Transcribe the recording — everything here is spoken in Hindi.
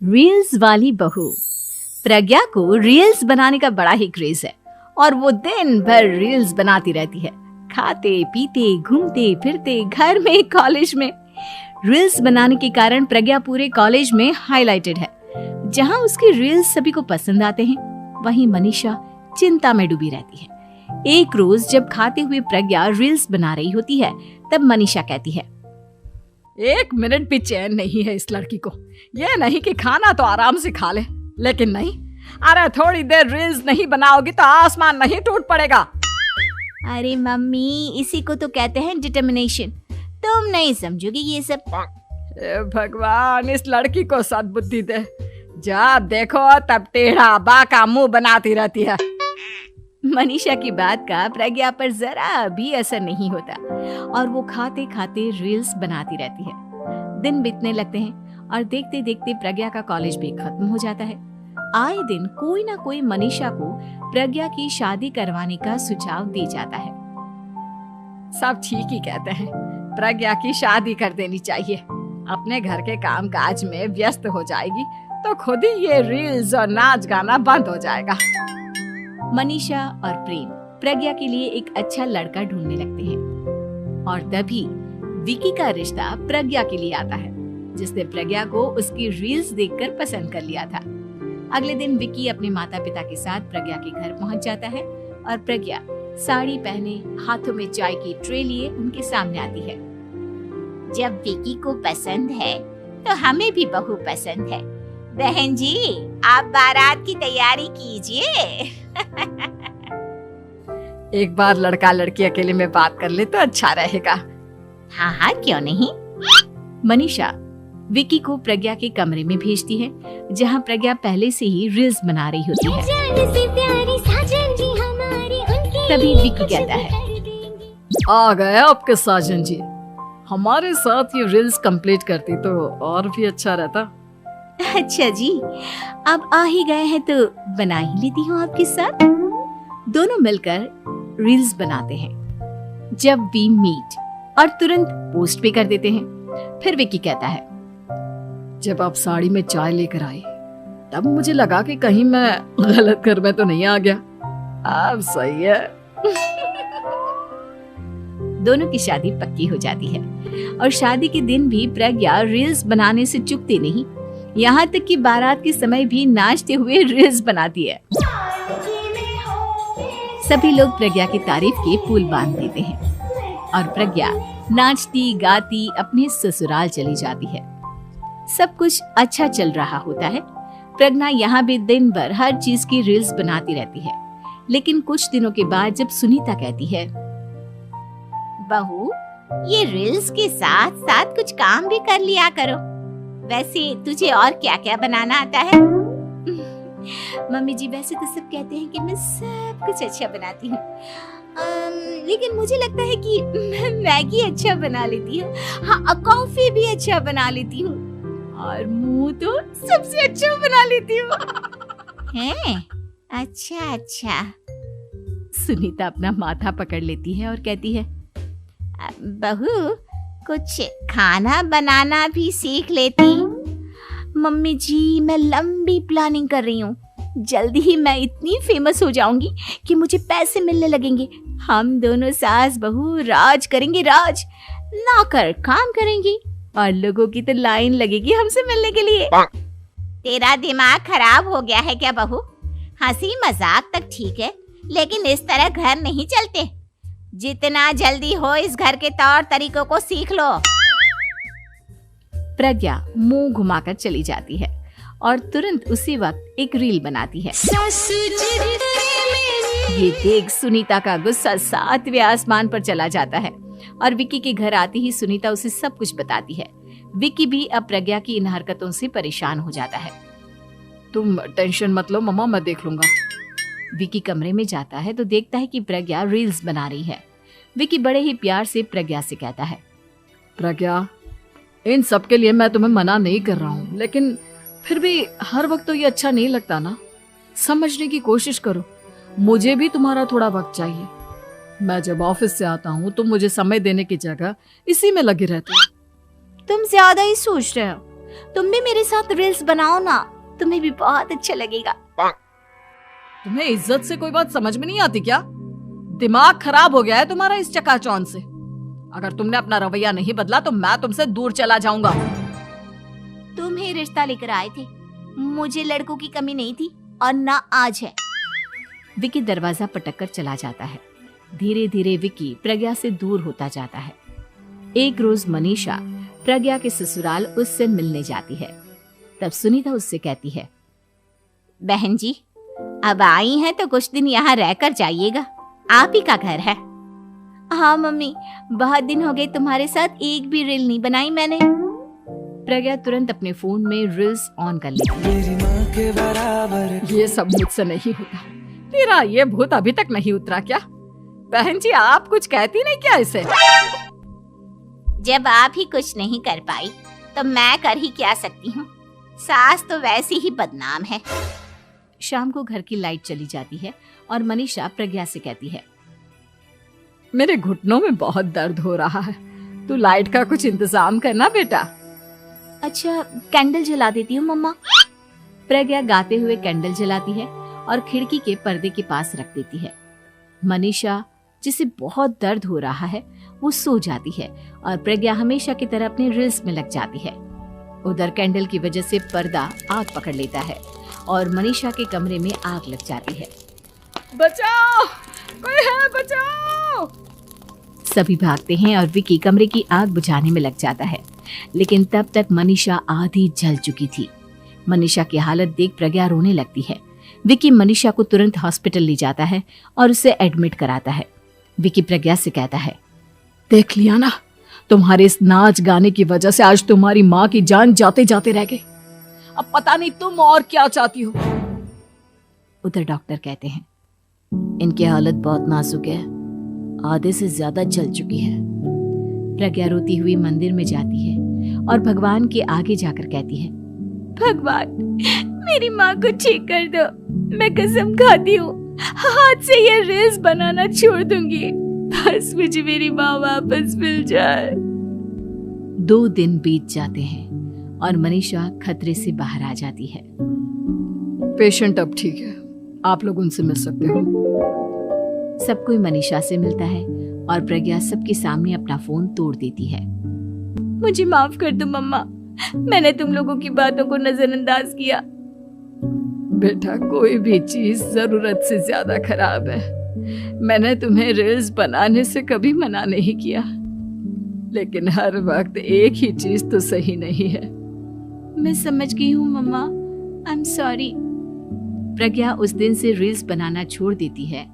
रील्स वाली बहू। प्रज्ञा को रील्स बनाने का बड़ा ही क्रेज है और वो दिन भर रील्स बनाती रहती है। खाते पीते घूमते फिरते घर में कॉलेज में रील्स बनाने के कारण प्रज्ञा पूरे कॉलेज में हाईलाइटेड है। जहां उसकी रील्स सभी को पसंद आते हैं, वहीं मनीषा चिंता में डूबी रहती है। एक रोज जब खाते हुए प्रज्ञा रील्स बना रही होती है, तब मनीषा कहती है, 1 मिनट भी चैन नहीं है इस लड़की को। ये नहीं कि खाना तो आराम से खा ले, लेकिन नहीं, अरे थोड़ी देर रील्स नहीं बनाओगी तो आसमान नहीं टूट पड़ेगा। अरे मम्मी, इसी को तो कहते हैं डिटर्मिनेशन। तुम नहीं समझोगी ये सब। भगवान, इस लड़की को सद्बुद्धि दे। जब देखो तब टेढ़ा बाका मुंह बनाती रहती है। मनीषा की बात का प्रज्ञा पर जरा भी असर नहीं होता और वो खाते खाते रील्स बनाती रहती है। दिन बीतने लगते हैं और देखते देखते प्रज्ञा का कॉलेज भी खत्म हो जाता है। आए दिन कोई ना कोई मनीषा को प्रज्ञा की शादी करवाने का सुझाव दे जाता है। सब ठीक ही कहते हैं, प्रज्ञा की शादी कर देनी चाहिए। अपने घर के काम काज में व्यस्त हो जाएगी तो खुद ही ये रील्स और नाच गाना बंद हो जाएगा। मनीषा और प्रेम प्रज्ञा के लिए एक अच्छा लड़का ढूंढने लगते हैं और तभी विकी का रिश्ता प्रज्ञा के लिए आता है, जिसने प्रज्ञा को उसकी रील्स देखकर पसंद कर लिया था। अगले दिन विकी अपने माता पिता के साथ प्रज्ञा के घर पहुंच जाता है और प्रज्ञा साड़ी पहने हाथों में चाय की ट्रे लिए उनके सामने आती है। जब विकी को पसंद है तो हमें भी बहू पसंद है। बहन जी, आप बारात की तैयारी कीजिए। एक बार लड़का लड़की अकेले में बात कर ले तो अच्छा रहेगा। हाँ हाँ, क्यों नहीं। मनीषा विकी को प्रज्ञा के कमरे में भेजती है, जहां प्रज्ञा पहले से ही रील्स बना रही होती है। तभी विकी कहता है, आ गए आपके साजन जी। हमारे साथ ये रील्स कंप्लीट करती तो और भी अच्छा रहता। अच्छा जी, अब आ ही गए हैं तो बना ही लेती हूँ आपके साथ। दोनों मिलकर रील्स बनाते हैं। जब वी मीट और तुरंत पोस्ट भी कर देते हैं। फिर विकी कहता है, जब आप साड़ी में चाय लेकर आई तब मुझे लगा कि कहीं मैं गलत घर में तो नहीं आ गया। अब सही है। दोनों की शादी पक्की हो जाती है और शादी के दिन भी प्रज्ञा रील्स बनाने से चूकती नहीं। यहाँ तक कि बारात के समय भी नाचते हुए रील्स बनाती है। सभी लोग प्रज्ञा की तारीफ के पुल बांध देते हैं और प्रज्ञा नाचती गाती अपने ससुराल चली जाती है। सब कुछ अच्छा चल रहा होता है। प्रज्ञा यहाँ भी दिन भर हर चीज की रील्स बनाती रहती है। लेकिन कुछ दिनों के बाद जब सुनीता कहती है, बहू, ये रील्स के साथ साथ कुछ काम भी कर लिया करो। वैसे तुझे और क्या क्या बनाना आता है? मम्मी जी, वैसे तो सब कहते हैं कि मैं सब कुछ अच्छा बनाती हूँ, लेकिन मुझे लगता है कि मैं मैगी अच्छा बना लेती हूँ। हाँ, कॉफी भी अच्छा बना लेती हूँ और मुंह तो सबसे अच्छा बना लेती हूँ। हैं? अच्छा अच्छा। सुनीता अपना माथा पकड़ लेती है और कहती है, बहू, कुछ खाना बनाना भी सीख लेती। मम्मी जी, मैं लंबी प्लानिंग कर रही हूँ। जल्दी ही मैं इतनी फेमस हो जाऊंगी कि मुझे पैसे मिलने लगेंगे। हम दोनों सास बहू राज करेंगे, राज। नौकर काम करेंगी और लोगों की तो लाइन लगेगी हमसे मिलने के लिए। तेरा दिमाग खराब हो गया है क्या बहू? हंसी मजाक तक ठीक है, लेकिन इस तरह घर नहीं चलते। जितना जल्दी हो इस घर के तौर तरीकों को सीख लो। प्रज्ञा मुंह घुमाकर चली जाती है और तुरंत उसी वक्त एक रील बनाती है। ये देख सुनीता का गुस्सा 7वें आसमान पर चला जाता है और विकी के घर आती ही सुनीता उसे सब कुछ बताती है। विकी भी अब प्रज्ञा की इन हरकतों से परेशान हो जाता है। तुम टेंशन मत लो मम्मा, मैं देख लूंगा। विकी कमरे में जाता है तो देखता है कि प्रज्ञा रील्स बना रही है। विकी बड़े ही प्यार से प्रज्ञा से कहता है, प्रज्ञा, इन सब के लिए मैं तुम्हें मना नहीं कर रहा हूँ, लेकिन फिर भी हर वक्त तो ये अच्छा नहीं लगता ना। समझने की कोशिश करो, मुझे भी तुम्हारा थोड़ा वक्त चाहिए। मैं जब ऑफिस से आता हूँ तो मुझे समय देने की जगह इसी में लगे रहते हो। तुम ज्यादा ही सोच रहे हो। तुम भी मेरे साथ रील्स बनाओ ना, तुम्हें भी बहुत अच्छा लगेगा। तुम्हें इज्जत से कोई बात समझ में नहीं आती क्या? दिमाग खराब हो गया है तुम्हारा इस चकाचौंध से। अगर तुमने अपना रवैया नहीं बदला तो मैं तुमसे दूर चला जाऊंगा। तुम ही रिश्ता लेकर आए थे, मुझे लड़कों की कमी नहीं थी और ना आज है। विकी दरवाजा पटककर चला जाता है। धीरे धीरे विकी प्रज्ञा से दूर होता जाता है। एक रोज मनीषा प्रज्ञा के ससुराल उससे मिलने जाती है। तब सुनीता उससे कहती है, बहन जी अब आई हैं तो कुछ दिन यहाँ रहकर जाइएगा, आप ही का घर है। हाँ मम्मी, बहुत दिन हो गए तुम्हारे साथ एक भी रील नहीं बनाई मैंने। प्रज्ञा तुरंत अपने फोन में रील्स ऑन कर लेती है। ये सब मुझसे नहीं होता। तेरा ये भूत अभी तक नहीं उतरा क्या? बहन जी आप कुछ कहती नहीं क्या इसे? जब आप ही कुछ नहीं कर पाई तो मैं कर ही क्या सकती हूँ, सास तो वैसी ही बदनाम है। शाम को घर की लाइट चली जाती है और मनीषा प्रज्ञा से कहती है, मेरे घुटनों में बहुत दर्द हो रहा है, तू लाइट का कुछ इंतजाम करना बेटा। अच्छा कैंडल जला देती हूँ मम्मा। प्रज्ञा गाते हुए कैंडल जलाती है और खिड़की के पर्दे के पास रख देती है। मनीषा जिसे बहुत दर्द हो रहा है वो सो जाती है और प्रज्ञा हमेशा की तरह अपने रील्स में लग जाती है। उधर कैंडल की वजह से पर्दा आग पकड़ लेता है और मनीषा के कमरे में आग लग जाती है। बचाओ, कोई है, बचाओ। सभी भागते हैं और विकी कमरे की आग बुझाने में लग जाता है, लेकिन तब तक मनीषा आधी जल चुकी थी। मनीषा की हालत देख प्रज्ञा रोने लगती है। विकी मनीषा को तुरंत हॉस्पिटल ले जाता है और उसे एडमिट कराता है। विकी प्रज्ञा से कहता है, देख लिया ना, तुम्हारे इस नाच गाने की वजह से आज तुम्हारी माँ की जान जाते जाते रह गई। अब पता नहीं तुम और क्या चाहती हो। उधर डॉक्टर कहते हैं, इनकी हालत बहुत नाजुक है, आधे से ज्यादा जल चुकी है। प्रज्ञा रोती हुई मंदिर में जाती है और भगवान के आगे जाकर कहती है, भगवान मेरी माँ को ठीक कर दो, मैं कसम खाती हूँ हाथ से ये रील्स बनाना छोड़ दूंगी, बस मुझे मेरी माँ वापस मिल जाए। 2 दिन बीत जाते हैं और मनीषा खतरे से बाहर आ जाती है। पेशेंट अब ठीक है, आप लोग उनसे मिल सकते हो। सब कोई मनीषा से मिलता है और प्रज्ञा सबके सामने अपना फोन तोड़ देती है। मुझे माफ कर दो मम्मा, मैंने तुम लोगों की बातों को नजरअंदाज किया। बेटा कोई भी चीज जरूरत से ज्यादा खराब है। मैंने तुम्हें रील्स बनाने से कभी मना नहीं किया, लेकिन हर वक्त एक ही चीज तो सही नहीं है। मैं समझ गई हूँ मम्मा, आई एम सॉरी। प्रज्ञा उस दिन से रील्स बनाना छोड़ देती है